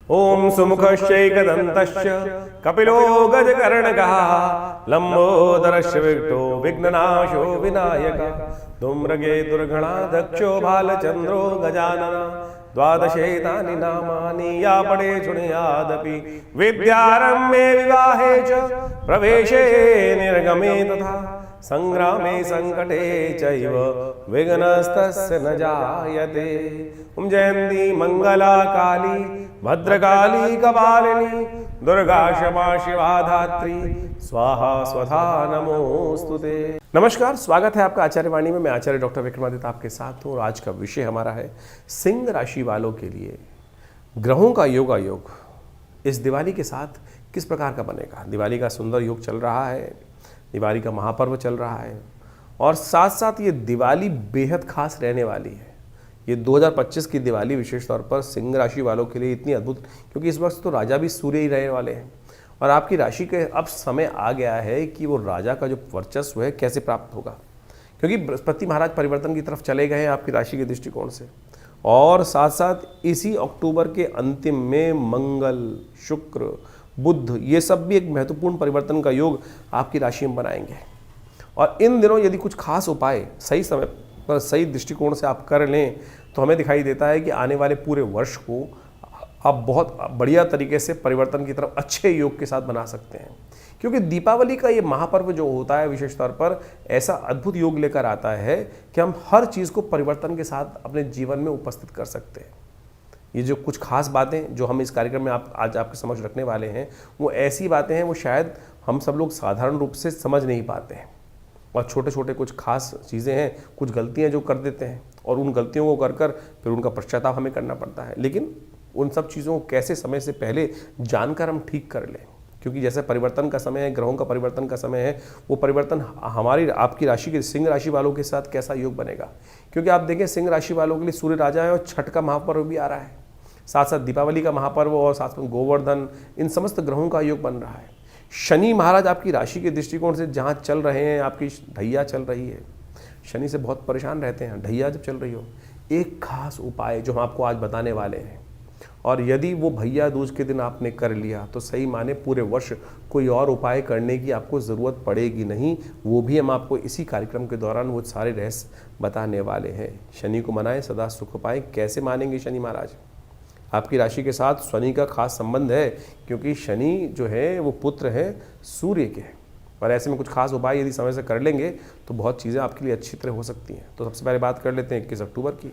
ओम सुमुखश्चैकदन्तश्च कपिलो गजकर्णकः लंबोदरश्च विघ्नो विघ्ननाशो विनायकः धूम्रकेतुर्गणाध्यक्षो भालचन्द्रो गजाननः द्वादशेतानि नामानि या पठे शृणुयादपि विद्यारम्भे विवाहे च प्रवेशे निर्गमे तथा संग्रामे संकटे चैव विघ्नस्तस्य न जायते। ओम जयंती मंगला काली भद्रकाली कपालिनी दुर्गा क्षमा शिवा धात्री स्वाहा स्वधा नमोस्तुते। नमस्कार, स्वागत है आपका आचार्य वाणी में। मैं आचार्य डॉक्टर विक्रमादित्य आपके साथ हूँ और आज का विषय हमारा है सिंह राशि वालों के लिए ग्रहों का योगायोग इस दिवाली के साथ किस प्रकार का बनेगा। दिवाली का सुंदर योग चल रहा है, दिवाली का महापर्व चल रहा है और साथ साथ ये दिवाली बेहद खास रहने वाली है। ये 2025 की दिवाली विशेष तौर पर सिंह राशि वालों के लिए इतनी अद्भुत, क्योंकि इस वक्त तो राजा भी सूर्य ही रहने वाले हैं और आपकी राशि के अब समय आ गया है कि वो राजा का जो वर्चस्व है कैसे प्राप्त होगा, क्योंकि बृहस्पति महाराज परिवर्तन की तरफ चले गए हैं आपकी राशि के दृष्टिकोण से। और साथ साथ इसी अक्टूबर के अंतिम में मंगल, शुक्र, बुध, ये सब भी एक महत्वपूर्ण परिवर्तन का योग आपकी राशि में बनाएंगे। और इन दिनों यदि कुछ खास उपाय सही समय पर सही दृष्टिकोण से आप कर लें तो हमें दिखाई देता है कि आने वाले पूरे वर्ष को आप बहुत बढ़िया तरीके से परिवर्तन की तरफ अच्छे योग के साथ बना सकते हैं। क्योंकि दीपावली का ये महापर्व जो होता है विशेष तौर पर ऐसा अद्भुत योग लेकर आता है कि हम हर चीज़ को परिवर्तन के साथ अपने जीवन में उपस्थित कर सकते हैं। ये जो कुछ खास बातें जो हम इस कार्यक्रम में आज आपके समक्ष रखने वाले हैं, वो ऐसी बातें हैं वो शायद हम सब लोग साधारण रूप से समझ नहीं पाते हैं और छोटे छोटे कुछ खास चीज़ें हैं, कुछ गलतियां जो कर देते हैं और उन गलतियों को कर फिर उनका पश्चाताप हमें करना पड़ता है। लेकिन उन सब चीज़ों को कैसे समय से पहले जानकर हम ठीक कर लें, क्योंकि जैसे परिवर्तन का समय है, ग्रहों का परिवर्तन का समय है, वो परिवर्तन हमारी आपकी राशि के सिंह राशि वालों के साथ कैसा योग बनेगा। क्योंकि आप देखें सिंह राशि वालों के लिए सूर्य राजा है और छठ का महापर्व भी आ रहा है, साथ साथ दीपावली का महापर्व और साथ में गोवर्धन, इन समस्त ग्रहों का योग बन रहा है। शनि महाराज आपकी राशि के दृष्टिकोण से जहाँ चल रहे हैं, आपकी ढैया चल रही है, शनि से बहुत परेशान रहते हैं। ढैया जब चल रही हो, एक खास उपाय जो हम आपको आज बताने वाले हैं, और यदि वो भैया दूज के दिन आपने कर लिया तो सही माने पूरे वर्ष कोई और उपाय करने की आपको ज़रूरत पड़ेगी नहीं। वो भी हम आपको इसी कार्यक्रम के दौरान वो सारे रहस्य बताने वाले हैं। शनि को मनाएं, सदा सुख पाएं। कैसे मानेंगे शनि महाराज? आपकी राशि के साथ शनि का खास संबंध है, क्योंकि शनि जो है वो पुत्र है सूर्य के, और ऐसे में कुछ खास उपाय यदि समय से कर लेंगे तो बहुत चीज़ें आपके लिए अच्छी तरह हो सकती हैं। तो सबसे पहले बात कर लेते हैं 21 अक्टूबर की।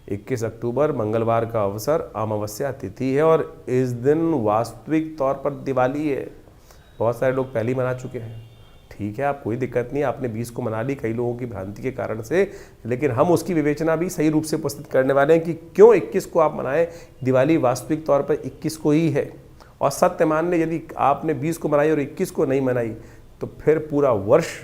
21 अक्टूबर मंगलवार का अवसर, अमावस्या तिथि है और इस दिन वास्तविक तौर पर दिवाली है। बहुत सारे लोग पहले ही मना चुके हैं, ठीक है, आप कोई दिक्कत नहीं, आपने 20 को मना ली कई लोगों की भ्रांति के कारण से, लेकिन हम उसकी विवेचना भी सही रूप से उपस्थित करने वाले हैं कि क्यों 21 को आप मनाएं। दिवाली वास्तविक तौर पर 21 को ही है और सत्य मान लें यदि आपने 20 को मनाई और 21 को नहीं मनाई तो फिर पूरा वर्ष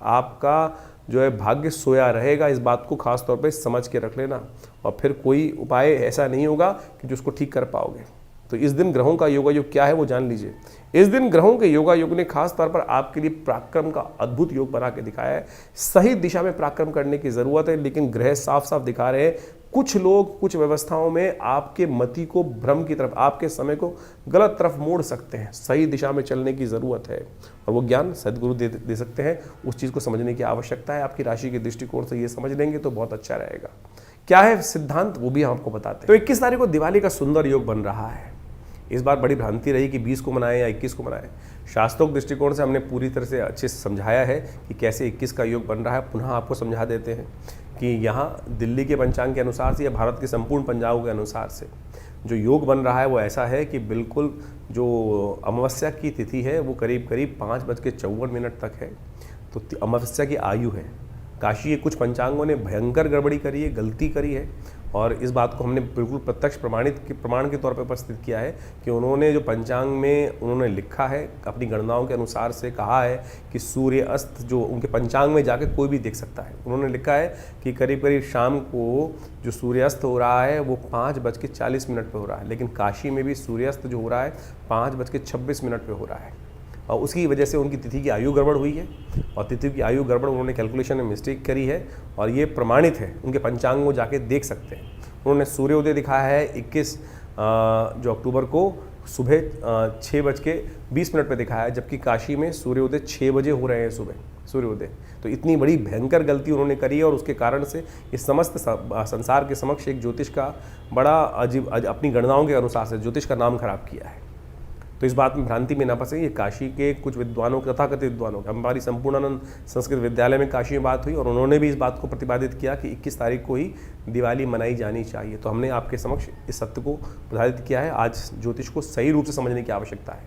आपका जो है भाग्य सोया रहेगा। इस बात को खास तौर पे समझ के रख लेना और फिर कोई उपाय ऐसा नहीं होगा कि जो उसको ठीक कर पाओगे। तो इस दिन ग्रहों का योगायोग क्या है वो जान लीजिए। इस दिन ग्रहों के योगायोग ने खास तौर पर आपके लिए पराक्रम का अद्भुत योग बना के दिखाया है। सही दिशा में पराक्रम करने की ज़रूरत है, लेकिन ग्रह साफ साफ दिखा रहे हैं कुछ लोग कुछ व्यवस्थाओं में आपके मति को भ्रम की तरफ, आपके समय को गलत तरफ मोड़ सकते हैं। सही दिशा में चलने की ज़रूरत है और वो ज्ञान सदगुरु दे सकते हैं। उस चीज़ को समझने की आवश्यकता है। आपकी राशि के दृष्टिकोण से ये समझ लेंगे तो बहुत अच्छा रहेगा। क्या है सिद्धांत वो भी हम आपको बताते हैं। तो 21 तारीख को दिवाली का सुंदर योग बन रहा है। इस बार बड़ी भ्रांति रही कि 20 को मनाएं या 21 को मनाएं। शास्त्रोक्त दृष्टिकोण से हमने पूरी तरह से अच्छे से समझाया है कि कैसे 21 का योग बन रहा है। पुनः आपको समझा देते हैं कि यहाँ दिल्ली के पंचांग के अनुसार से या भारत के संपूर्ण पंचांगों के अनुसार से जो योग बन रहा है वो ऐसा है कि बिल्कुल जो अमावस्या की तिथि है वो करीब करीब 5:54 तक है। तो अमावस्या की आयु है। काशी के कुछ पंचांगों ने भयंकर गड़बड़ी करी है, गलती करी है, और इस बात को हमने बिल्कुल प्रत्यक्ष प्रमाण के तौर पर उपस्थित किया है कि उन्होंने जो पंचांग में उन्होंने लिखा है, अपनी गणनाओं के अनुसार से कहा है कि सूर्य अस्त जो उनके पंचांग में जाकर कोई भी देख सकता है। उन्होंने लिखा है कि करीब करीब शाम को जो सूर्यास्त हो रहा है वो 5:40 पे हो रहा है, लेकिन काशी में भी सूर्यास्त जो हो रहा है 5:26 पे हो रहा है। और उसकी वजह से उनकी तिथि की आयु गड़बड़ हुई है और तिथि की आयु गड़बड़ उन्होंने कैलकुलेशन में मिस्टेक करी है और ये प्रमाणित है। उनके पंचांग को जाके देख सकते हैं। उन्होंने सूर्योदय दिखाया है 21 जो अक्टूबर को सुबह 6:20 पर दिखाया है, जबकि काशी में सूर्योदय 6 बजे हो रहे हैं सुबह सूर्योदय। तो इतनी बड़ी भयंकर गलती उन्होंने करी है और उसके कारण से इस समस्त संसार के समक्ष एक ज्योतिष का बड़ा अजीब अपनी गणनाओं के अनुसार से ज्योतिष का नाम खराब किया है। तो इस बात में भ्रांति में ना फंसे। ये काशी के कुछ विद्वानों, तथाकथित विद्वानों, हमारी संपूर्णानंद संस्कृत विद्यालय में काशी में बात हुई और उन्होंने भी इस बात को प्रतिपादित किया कि 21 तारीख को ही दिवाली मनाई जानी चाहिए। तो हमने आपके समक्ष इस सत्य को प्रतिपादित किया है। आज ज्योतिष को सही रूप से समझने की आवश्यकता है,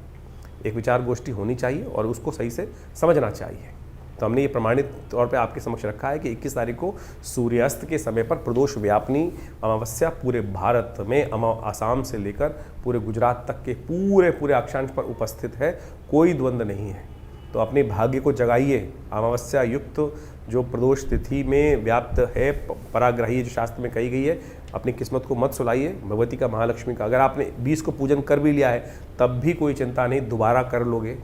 एक विचार गोष्ठी होनी चाहिए और उसको सही से समझना चाहिए। तो हमने ये प्रमाणित तौर पे आपके समक्ष रखा है कि 21 तारीख को सूर्यास्त के समय पर प्रदोष व्यापनी अमावस्या पूरे भारत में, आसाम से लेकर पूरे गुजरात तक के पूरे अक्षांश पर उपस्थित है, कोई द्वंद्व नहीं है। तो अपने भाग्य को जगाइए। अमावस्या युक्त जो प्रदोष तिथि में व्याप्त है, पराग्रही जो शास्त्र में कही गई है, अपनी किस्मत को मत सुलाइए भगवती का, महालक्ष्मी का। अगर आपने 20 को पूजन कर भी लिया है तब भी कोई चिंता नहीं, दोबारा कर लोगे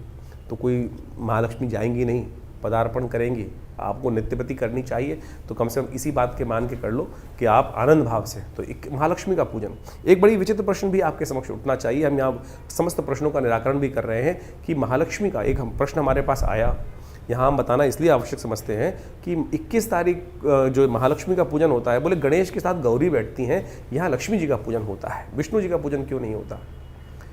तो कोई महालक्ष्मी जाएंगी नहीं, पदार्पण करेंगी। आपको नित्यपति करनी चाहिए तो कम से कम इसी बात के मान के कर लो कि आप आनंद भाव से। तो एक महालक्ष्मी का पूजन, एक बड़ी विचित्र प्रश्न भी आपके समक्ष उठना चाहिए। हम यहाँ समस्त प्रश्नों का निराकरण भी कर रहे हैं कि महालक्ष्मी का एक प्रश्न हमारे पास आया, यहाँ हम बताना इसलिए आवश्यक समझते हैं कि 21 तारीख जो महालक्ष्मी का पूजन होता है, बोले गणेश के साथ गौरी बैठती हैं, यहाँ लक्ष्मी जी का पूजन होता है, विष्णु जी का पूजन क्यों नहीं होता?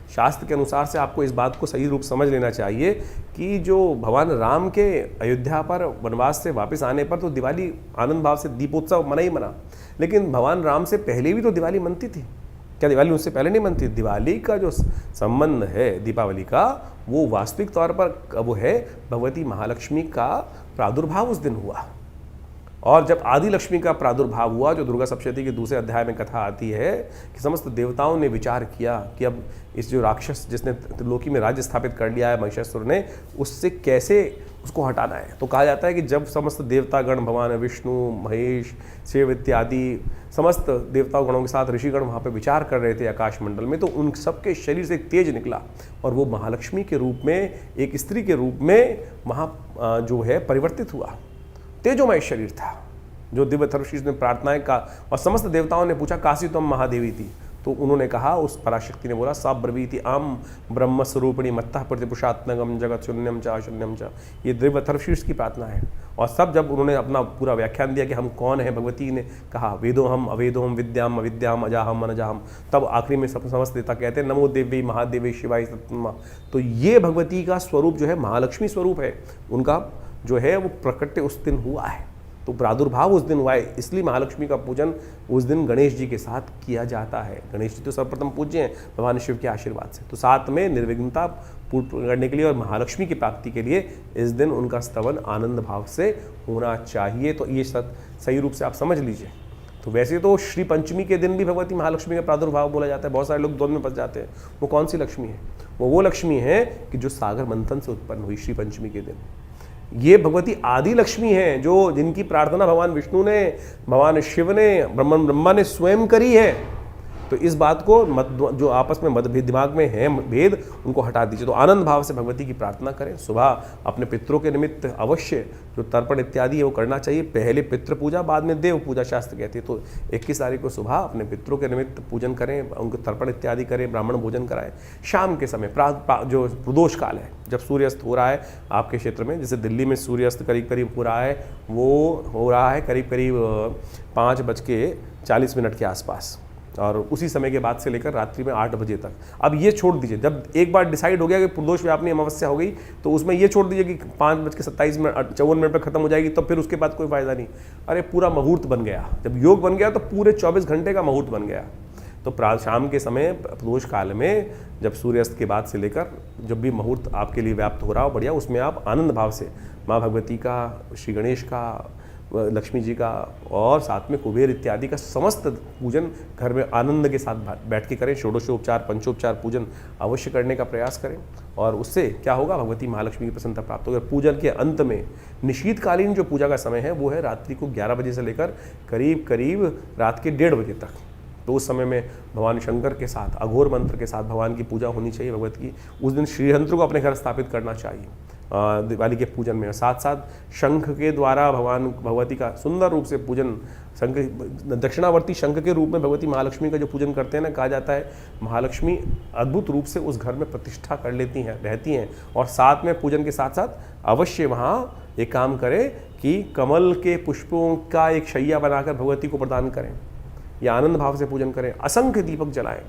शास्त्र के अनुसार से आपको इस बात को सही रूप समझ लेना चाहिए कि जो भगवान राम के अयोध्या पर वनवास से वापस आने पर तो दिवाली आनंद भाव से दीपोत्सव मना ही मना, लेकिन भगवान राम से पहले भी तो दिवाली मनती थी। क्या दिवाली उससे पहले नहीं मनती? दिवाली का जो संबंध है दीपावली का, वो वास्तविक तौर पर वो है भगवती महालक्ष्मी का प्रादुर्भाव उस दिन हुआ। और जब आदि लक्ष्मी का प्रादुर्भाव हुआ, जो दुर्गा सप्तशती के दूसरे अध्याय में कथा आती है कि समस्त देवताओं ने विचार किया कि अब इस जो राक्षस जिसने त्रिलोकी में राज्य स्थापित कर लिया है महिषासुर ने, उससे कैसे उसको हटाना है। तो कहा जाता है कि जब समस्त देवतागण, भगवान विष्णु, महेश, शिव इत्यादि समस्त देवता गणों के साथ ऋषिगण वहाँ पे विचार कर रहे थे आकाश मंडल में, तो उन सबके शरीर से एक तेज निकला और वो महालक्ष्मी के रूप में, एक स्त्री के रूप में वहाँ जो है परिवर्तित हुआ। तेजोमय शरीर था जो दिव्य थर्वशीष ने प्रार्थनाएं का, और समस्त देवताओं ने पूछा काशी तुम महादेवी थी, तो उन्होंने कहा, उस पराशक्ति ने बोला सा ब्रवीति आम ब्रह्म स्वरूपिणी मत्तः प्रतिपुषात्मगम जगत शून्यम च अशून्यम च। ये दिव्य थर्वशीष की प्रार्थना है। और सब जब उन्होंने अपना पूरा व्याख्यान दिया कि हम कौन है, भगवती ने कहा वेदो हम अवेदो हम विद्याम अविद्याम अजाहम अनजाहम, तब आखिरी में सब समस्त देवता कहते हैं नमो देवी महादेवी शिवाय सत्मा। तो ये भगवती का स्वरूप जो है महालक्ष्मी स्वरूप है, उनका जो है वो प्रकट उस दिन हुआ है, तो प्रादुर्भाव उस दिन हुआ है। इसलिए महालक्ष्मी का पूजन उस दिन गणेश जी के साथ किया जाता है। गणेश जी तो सर्वप्रथम पूज्य हैं भगवान शिव के आशीर्वाद से, तो साथ में निर्विघ्नता पूर्ण करने के लिए और महालक्ष्मी की प्राप्ति के लिए इस दिन उनका स्तवन आनंद भाव से होना चाहिए। तो ये सही रूप से आप समझ लीजिए। तो वैसे तो श्री पंचमी के दिन भी भगवती महालक्ष्मी का प्रादुर्भाव बोला जाता है। बहुत सारे लोग द्वंद में फंस जाते हैं। वो कौन सी लक्ष्मी है? वो लक्ष्मी है कि जो सागर मंथन से उत्पन्न हुई श्री पंचमी के दिन। ये भगवती आदि लक्ष्मी है जो जिनकी प्रार्थना भगवान विष्णु ने, भगवान शिव ने, ब्रह्मा ने स्वयं करी है। तो इस बात को जो आपस में मतभेद दिमाग में है भेद, उनको हटा दीजिए। तो आनंद भाव से भगवती की प्रार्थना करें। सुबह अपने पितरों के निमित्त अवश्य जो तर्पण इत्यादि है वो करना चाहिए। पहले पितृ पूजा, बाद में देव पूजा शास्त्र कहती है। तो 21 तारीख को सुबह अपने पितरों के निमित्त पूजन करें, उनको तर्पण इत्यादि करें, ब्राह्मण भोजन कराएं। शाम के समय जो प्रदोष काल है, जब सूर्यास्त हो रहा है आपके क्षेत्र में, जैसे दिल्ली में सूर्यास्त करीब करीब हो रहा है, वो हो रहा है करीब करीब 5:40 के आसपास, और उसी समय के बाद से लेकर रात्रि में 8 बजे तक। अब ये छोड़ दीजिए, जब एक बार डिसाइड हो गया कि प्रदोष व्यापनी अमावस्या हो गई, तो उसमें ये छोड़ दीजिए कि 5:57 पर खत्म हो जाएगी, तो फिर उसके बाद कोई फायदा नहीं। अरे पूरा मुहूर्त बन गया, जब योग बन गया तो पूरे 24 घंटे का मुहूर्त बन गया। तो शाम के समय प्रदोष काल में जब सूर्यास्त के बाद से लेकर जब भी मुहूर्त आपके लिए व्याप्त हो रहा हो बढ़िया, उसमें आप आनंद भाव से माँ भगवती का, श्री गणेश का, लक्ष्मी जी का और साथ में कुबेर इत्यादि का समस्त पूजन घर में आनंद के साथ बैठ के करें। षोडशोपचार पंचोपचार पूजन अवश्य करने का प्रयास करें, और उससे क्या होगा, भगवती महालक्ष्मी की प्रसन्नता प्राप्त होगी। पूजन के अंत में निशीतकालीन जो पूजा का समय है वो है रात्रि को 11 बजे से लेकर करीब करीब रात के 1:30 बजे तक। तो उस समय में भगवान शंकर के साथ अघोर मंत्र के साथ भगवान की पूजा होनी चाहिए भगवत की। उस दिन श्रीयंत्र को अपने घर स्थापित करना चाहिए दिवाली के पूजन में। साथ साथ शंख के द्वारा भगवान भगवती का सुंदर रूप से पूजन शंख, दक्षिणावर्ती शंख के रूप में भगवती महालक्ष्मी का जो पूजन करते हैं ना, कहा जाता है महालक्ष्मी अद्भुत रूप से उस घर में प्रतिष्ठा कर लेती हैं, रहती हैं। और साथ में पूजन के साथ साथ अवश्य वहाँ एक काम करें कि कमल के पुष्पों का एक शैया बनाकर भगवती को प्रदान करें, या आनंद भाव से पूजन करें, असंख्य दीपक जलाएं,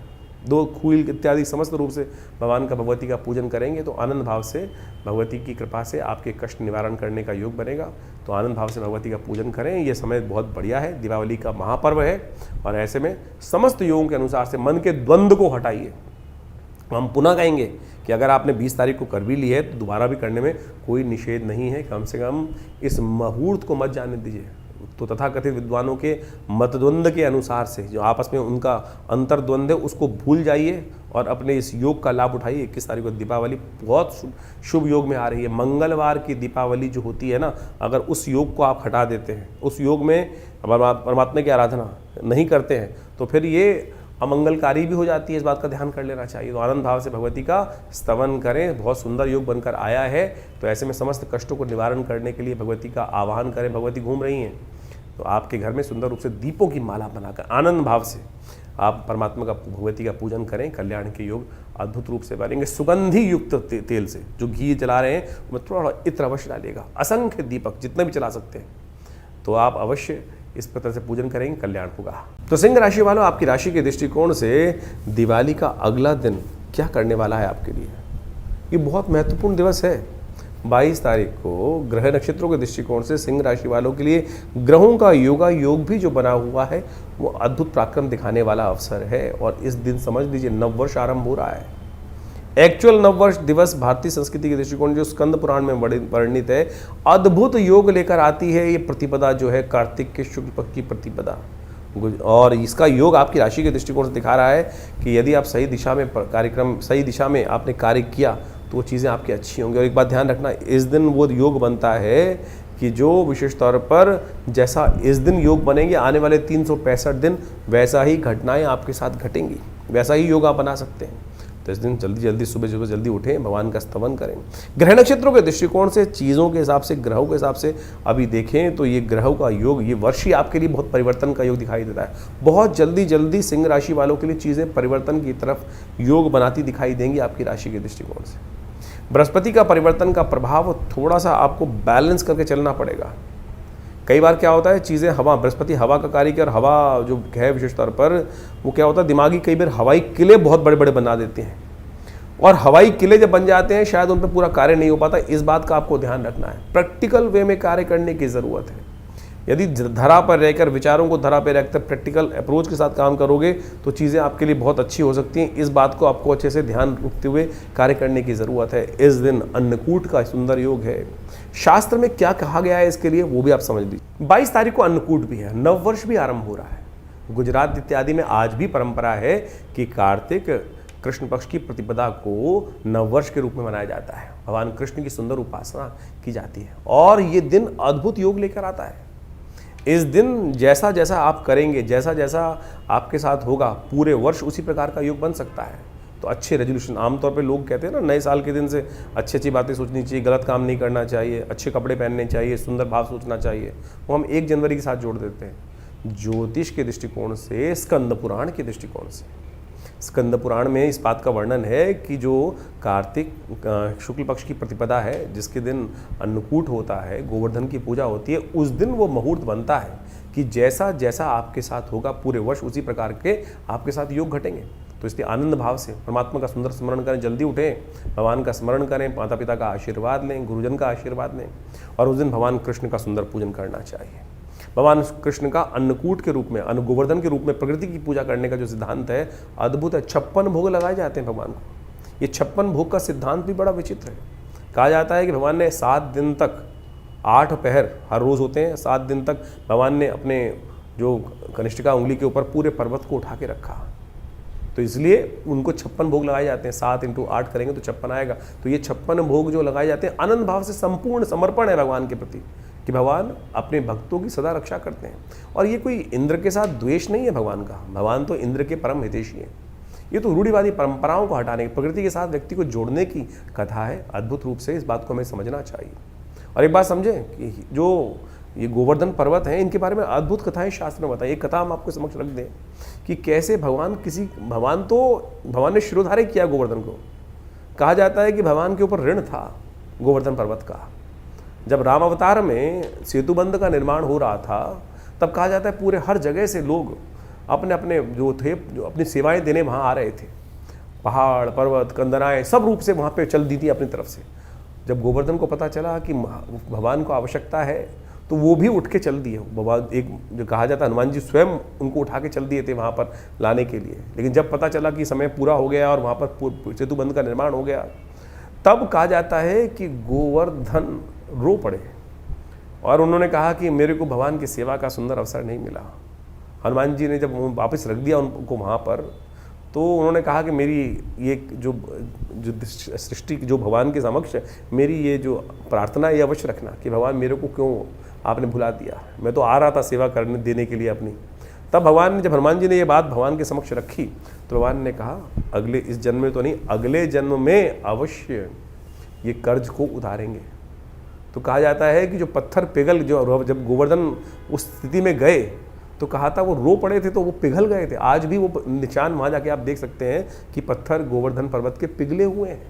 2 खूल इत्यादि समस्त रूप से भगवान का भगवती का पूजन करेंगे तो आनंद भाव से भगवती की कृपा से आपके कष्ट निवारण करने का योग बनेगा। तो आनंद भाव से भगवती का पूजन करें। ये समय बहुत बढ़िया है, दीपावली का महापर्व है, और ऐसे में समस्त योगों के अनुसार से मन के द्वंद्व को हटाइए। हम पुनः कहेंगे कि अगर आपने 20 तारीख को कर भी ली है तो दोबारा भी करने में कोई निषेध नहीं है। कम से कम इस मुहूर्त को मत जाने दीजिए। तो तथाकथित विद्वानों के मतद्वंद के अनुसार से जो आपस में उनका अंतर्द्वंद है उसको भूल जाइए और अपने इस योग का लाभ उठाइए। 21 तारीख को दीपावली बहुत शुभ योग में आ रही है। मंगलवार की दीपावली जो होती है ना, अगर उस योग को आप हटा देते हैं, उस योग में परमात्मा की आराधना नहीं करते हैं, तो फिर ये अमंगलकारी भी हो जाती है। इस बात का ध्यान कर लेना चाहिए। तो आनंद भाव से भगवती का स्तवन करें। बहुत सुंदर योग बनकर आया है। तो ऐसे में समस्त कष्टों को निवारण करने के लिए भगवती का आवाहन करें। भगवती घूम रही हैं तो आपके घर में सुंदर रूप से दीपों की माला बनाकर आनंद भाव से आप परमात्मा का, भगवती का पूजन करें। कल्याण के योग अद्भुत रूप से बनेंगे। सुगंधी युक्त तेल से जो घी जला रहे हैं उसमें थोड़ा इत्र अवश्य डालिएगा। असंख्य दीपक जितने भी चला सकते हैं, तो आप अवश्य इस प्रकार से पूजन करेंगे, कल्याण होगा। तो सिंह राशि वालों, आपकी राशि के दृष्टिकोण से दिवाली का अगला दिन क्या करने वाला है आपके लिए? ये बहुत महत्वपूर्ण दिवस है। 22 तारीख को ग्रह नक्षत्रों के दृष्टिकोण से सिंह राशि वालों के लिए ग्रहों का योगा योग भी जो बना हुआ है वो अद्भुत पराक्रम दिखाने वाला अवसर है। और इस दिन समझ लीजिए नववर्ष आरंभ हो रहा है। एक्चुअल नववर्ष दिवस भारतीय संस्कृति के दृष्टिकोण जो स्कंद पुराण में वर्णित है, अद्भुत योग लेकर आती है। ये प्रतिपदा जो है कार्तिक के शुक्ल पक्ष की प्रतिपदा, और इसका योग आपकी राशि के दृष्टिकोण से दिखा रहा है कि यदि आप सही दिशा में सही दिशा में आपने कार्य किया तो वो चीज़ें आपकी अच्छी होंगी। और एक बात ध्यान रखना, इस दिन वो योग बनता है कि जो विशेष तौर पर जैसा इस दिन योग बनेंगे, आने वाले 365 दिन वैसा ही घटनाएं आपके साथ घटेंगी, वैसा ही योग आप बना सकते हैं। तो इस दिन जल्दी सुबह जल्दी उठें, भगवान का स्तवन करें। ग्रह नक्षत्रों के दृष्टिकोण से, चीज़ों के हिसाब से, ग्रहों के हिसाब से अभी देखें तो ये ग्रहों का योग, ये वर्ष ही आपके लिए बहुत परिवर्तन का योग दिखाई देता है। बहुत जल्दी सिंह राशि वालों के लिए चीज़ें परिवर्तन की तरफ योग बनाती दिखाई देंगी आपकी राशि के दृष्टिकोण से। बृहस्पति का परिवर्तन का प्रभाव थोड़ा सा आपको बैलेंस करके चलना पड़ेगा। कई बार क्या होता है, चीज़ें हवा, बृहस्पति हवा का कार्य, और हवा जो है विशेष तौर पर वो क्या होता है, दिमागी कई बार हवाई किले बहुत बड़े बड़े बना देते हैं, और हवाई किले जब बन जाते हैं शायद उन पर पूरा कार्य नहीं हो पाता। इस बात का आपको ध्यान रखना है। प्रैक्टिकल वे में कार्य करने की ज़रूरत है। यदि धरा पर रहकर, विचारों को धरा पर रखकर प्रैक्टिकल अप्रोच के साथ काम करोगे तो चीज़ें आपके लिए बहुत अच्छी हो सकती हैं। इस बात को आपको अच्छे से ध्यान रखते हुए कार्य करने की ज़रूरत है। इस दिन अन्नकूट का सुंदर योग है। शास्त्र में क्या कहा गया है इसके लिए वो भी आप समझ लीजिए। 22 तारीख को अन्नकूट भी है, नववर्ष भी आरंभ हो रहा है। गुजरात इत्यादि में आज भी परंपरा है कि कार्तिक कृष्ण पक्ष की प्रतिपदा को नववर्ष के रूप में मनाया जाता है। भगवान कृष्ण की सुंदर उपासना की जाती है और ये दिन अद्भुत योग लेकर आता है। इस दिन जैसा जैसा आप करेंगे, जैसा जैसा आपके साथ होगा, पूरे वर्ष उसी प्रकार का योग बन सकता है। तो अच्छे रेजोल्यूशन, आमतौर पे लोग कहते हैं ना, नए साल के दिन से अच्छी बातें सोचनी चाहिए, गलत काम नहीं करना चाहिए, अच्छे कपड़े पहनने चाहिए, सुंदर भाव सोचना चाहिए, वो हम 1 जनवरी के साथ जोड़ देते हैं। ज्योतिष के दृष्टिकोण से, स्कंद पुराण के दृष्टिकोण से, स्कंद पुराण में इस बात का वर्णन है कि जो कार्तिक शुक्ल पक्ष की प्रतिपदा है, जिसके दिन अन्नकूट होता है, गोवर्धन की पूजा होती है, उस दिन वो मुहूर्त बनता है कि जैसा जैसा आपके साथ होगा पूरे वर्ष उसी प्रकार के आपके साथ योग घटेंगे। तो इसलिए आनंद भाव से परमात्मा का सुंदर स्मरण करें, जल्दी उठें, भगवान का स्मरण करें, माता पिता का आशीर्वाद लें, गुरुजन का आशीर्वाद लें, और उस दिन भगवान कृष्ण का सुंदर पूजन करना चाहिए। भगवान कृष्ण का अन्नकूट के रूप में, गोवर्धन के रूप में प्रकृति की पूजा करने का जो सिद्धांत है अद्भुत है। 56 भोग लगाए जाते हैं भगवान को। ये 56 भोग का सिद्धांत भी बड़ा विचित्र है। कहा जाता है कि भगवान ने 7 दिन तक, 8 पहर हर रोज़ होते हैं, 7 दिन तक भगवान ने अपने जो कनिष्ठिका उंगली के ऊपर पूरे पर्वत को उठा के रखा। तो इसलिए उनको 56 भोग लगाए जाते हैं। 7 × 8 करेंगे तो 56 आएगा। तो ये 56 भोग जो लगाए जाते हैं आनंद भाव से संपूर्ण समर्पण है भगवान के प्रति, कि भगवान अपने भक्तों की सदा रक्षा करते हैं। और ये कोई इंद्र के साथ द्वेष नहीं है भगवान का। भगवान तो इंद्र के परम हितैषी हैं। ये तो रूढ़िवादी परंपराओं को हटाने की, प्रकृति के साथ व्यक्ति को जोड़ने की कथा है। अद्भुत रूप से इस बात को हमें समझना चाहिए। और एक बात समझें कि जो ये गोवर्धन पर्वत हैं, इनके बारे में अद्भुत कथाएं शास्त्र में बताई। एक कथा हम आपको समक्ष रख दें कि कैसे भगवान ने शिरोधार्य किया गोवर्धन को। कहा जाता है कि भगवान के ऊपर ऋण था गोवर्धन पर्वत का। जब राम अवतार में सेतुबंध का निर्माण हो रहा था, तब कहा जाता है पूरे हर जगह से लोग अपने अपने जो अपनी सेवाएं देने वहाँ आ रहे थे। पहाड़, पर्वत, कंदराएं सब रूप से वहाँ पे चल दी थी अपनी तरफ से। जब गोवर्धन को पता चला कि भगवान को आवश्यकता है, तो वो भी उठ के चल दिए। भगवान एक जो कहा जाता है हनुमान जी स्वयं उनको उठा के चल दिए थे वहाँ पर लाने के लिए। लेकिन जब पता चला कि समय पूरा हो गया और वहाँ पर सेतुबंध का निर्माण हो गया, तब कहा जाता है कि गोवर्धन रो पड़े और उन्होंने कहा कि मेरे को भगवान की सेवा का सुंदर अवसर नहीं मिला। हनुमान जी ने जब वापस रख दिया उनको वहाँ पर, तो उन्होंने कहा कि मेरी ये जो सृष्टि जो भगवान के समक्ष मेरी ये जो प्रार्थना ये अवश्य रखना कि भगवान मेरे को क्यों आपने भुला दिया, मैं तो आ रहा था सेवा करने देने के लिए अपनी। तब भगवान ने, जब हनुमान जी ने ये बात भगवान के समक्ष रखी, तो भगवान ने कहा अगले इस जन्म में तो नहीं, अगले जन्म में अवश्य ये कर्ज को उतारेंगे। तो कहा जाता है कि जो पत्थर पिघल, जो जब गोवर्धन उस स्थिति में गए तो कहा था वो रो पड़े थे तो वो पिघल गए थे। आज भी वो निशान वहाँ जाके आप देख सकते हैं कि पत्थर गोवर्धन पर्वत के पिघले हुए हैं।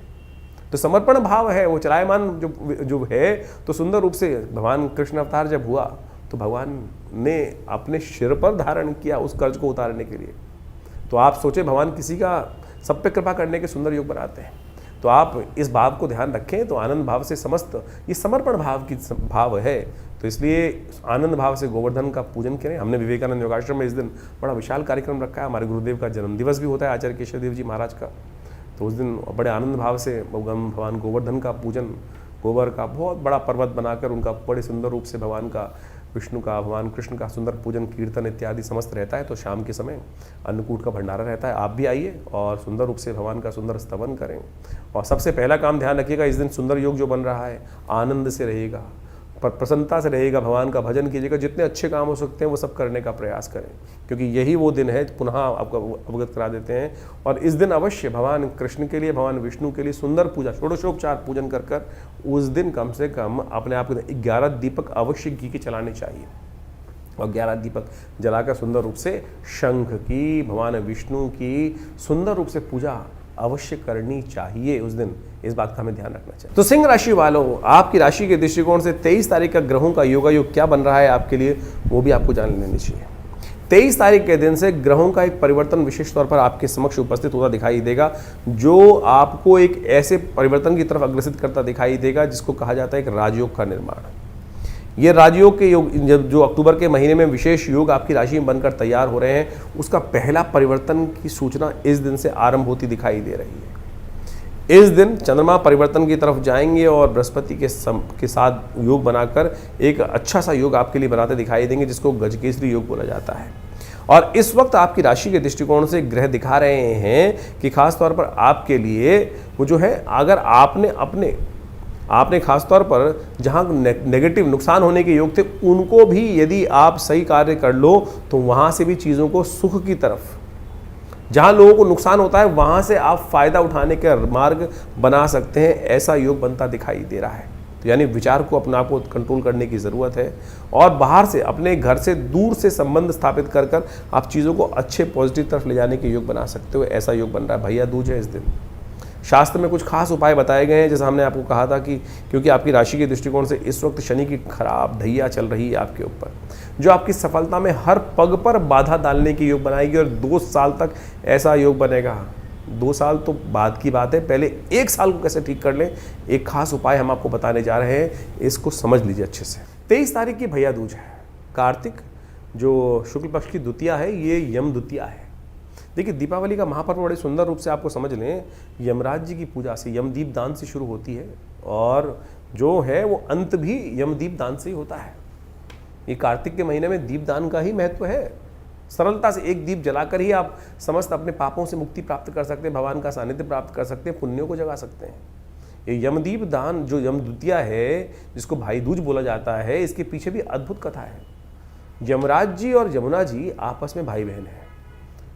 तो समर्पण भाव है, वो चलायमान जो है। तो सुंदर रूप से भगवान कृष्ण अवतार जब हुआ तो भगवान ने अपने सिर पर धारण किया उस कर्ज को उतारने के लिए। तो आप सोचे भगवान किसी का सब पे कृपा करने के सुंदर योग बनाते हैं। तो आप इस भाव को ध्यान रखें तो आनंद भाव से समस्त ये समर्पण भाव की भाव है। तो इसलिए आनंद भाव से गोवर्धन का पूजन करें। हमने विवेकानंद योगाश्रम में इस दिन बड़ा विशाल कार्यक्रम रखा है। हमारे गुरुदेव का जन्मदिवस भी होता है, आचार्य केशव देव जी महाराज का। तो उस दिन बड़े आनंद भाव से भगवान गोवर्धन का पूजन, गोबर का बहुत बड़ा पर्वत बनाकर उनका बड़े सुंदर रूप से भगवान का, विष्णु का, भगवान कृष्ण का सुंदर पूजन, कीर्तन इत्यादि समस्त रहता है। तो शाम के समय अन्नकूट का भंडारा रहता है। आप भी आइए और सुंदर रूप से भगवान का सुंदर स्तवन करें। और सबसे पहला काम ध्यान रखिएगा, इस दिन सुंदर योग जो बन रहा है आनंद से रहेगा, पर प्रसन्नता से रहेगा। भगवान का भजन कीजिएगा, जितने अच्छे काम हो सकते हैं वो सब करने का प्रयास करें, क्योंकि यही वो दिन है। पुनः आपको अवगत करा देते हैं। और इस दिन अवश्य भगवान कृष्ण के लिए, भगवान विष्णु के लिए सुंदर पूजा, षोडशोपचार पूजन कर कर उस दिन कम से कम अपने आप को 11 दीपक अवश्य घी के चलाने चाहिए। और 11 दीपक जलाकर सुंदर रूप से शंख की, भगवान विष्णु की सुंदर रूप से पूजा अवश्य करनी चाहिए उस दिन। इस बात का हमें ध्यान रखना चाहिए। तो सिंह राशि वालों, आपकी राशि के दृष्टिकोण से 23 तारीख का ग्रहों का योगायोग क्या बन रहा है आपके लिए, वो भी आपको जान लेनी चाहिए। 23 तारीख के दिन से ग्रहों का एक परिवर्तन विशेष तौर पर आपके समक्ष उपस्थित होता दिखाई देगा, जो आपको एक ऐसे परिवर्तन की तरफ अग्रसित करता दिखाई देगा जिसको कहा जाता है एक राजयोग का निर्माण। ये राजयोग के योग जो अक्टूबर के महीने में विशेष योग आपकी राशि में बनकर तैयार हो रहे हैं, उसका पहला परिवर्तन की सूचना इस दिन से आरंभ होती दिखाई दे रही है। इस दिन चंद्रमा परिवर्तन की तरफ जाएंगे और बृहस्पति के साथ योग बनाकर एक अच्छा सा योग आपके लिए बनाते दिखाई देंगे, जिसको गजकेसरी योग बोला जाता है। और इस वक्त आपकी राशि के दृष्टिकोण से ग्रह दिखा रहे हैं कि खास तौर पर आपके लिए वो जो है, अगर आपने खास तौर पर जहाँ नेगेटिव नुकसान होने के योग थे, उनको भी यदि आप सही कार्य कर लो तो वहाँ से भी चीज़ों को सुख की तरफ, जहाँ लोगों को नुकसान होता है वहाँ से आप फायदा उठाने का मार्ग बना सकते हैं। ऐसा योग बनता दिखाई दे रहा है। तो यानी विचार को अपने आप को कंट्रोल करने की ज़रूरत है और बाहर से, अपने घर से दूर से संबंध स्थापित कर कर आप चीज़ों को अच्छे पॉजिटिव तरफ ले जाने के योग बना सकते हो। ऐसा योग बन रहा है। भैया दूज है इस दिन। शास्त्र में कुछ खास उपाय बताए गए हैं, जैसा हमने आपको कहा था कि क्योंकि आपकी राशि के दृष्टिकोण से इस वक्त शनि की खराब ढैया चल रही है आपके ऊपर, जो आपकी सफलता में हर पग पर बाधा डालने की योग बनाएगी। और 2 साल तक ऐसा योग बनेगा। 2 साल तो बाद की बात है, पहले 1 साल को कैसे ठीक कर लें, एक खास उपाय हम आपको बताने जा रहे हैं। इसको समझ लीजिए अच्छे से। 23 तारीख की भैया दूज है। कार्तिक जो शुक्ल पक्ष की द्वितीया है, ये यम द्वितीया है। देखिए, दीपावली का महापर्व बड़े सुंदर रूप से आपको समझ लें, यमराज जी की पूजा से, यमदीप दान से शुरू होती है और जो है वो अंत भी यमदीप दान से ही होता है। ये कार्तिक के महीने में दीप दान का ही महत्व है। सरलता से एक दीप जलाकर ही आप समस्त अपने पापों से मुक्ति प्राप्त कर सकते हैं, भगवान का सानिध्य प्राप्त कर सकते हैं, पुण्यों को जगा सकते हैं। ये यमदीप दान जो यम द्वितीया है, जिसको भाई दूज बोला जाता है, इसके पीछे भी अद्भुत कथा है। यमराज जी और यमुना जी आपस में भाई बहन हैं,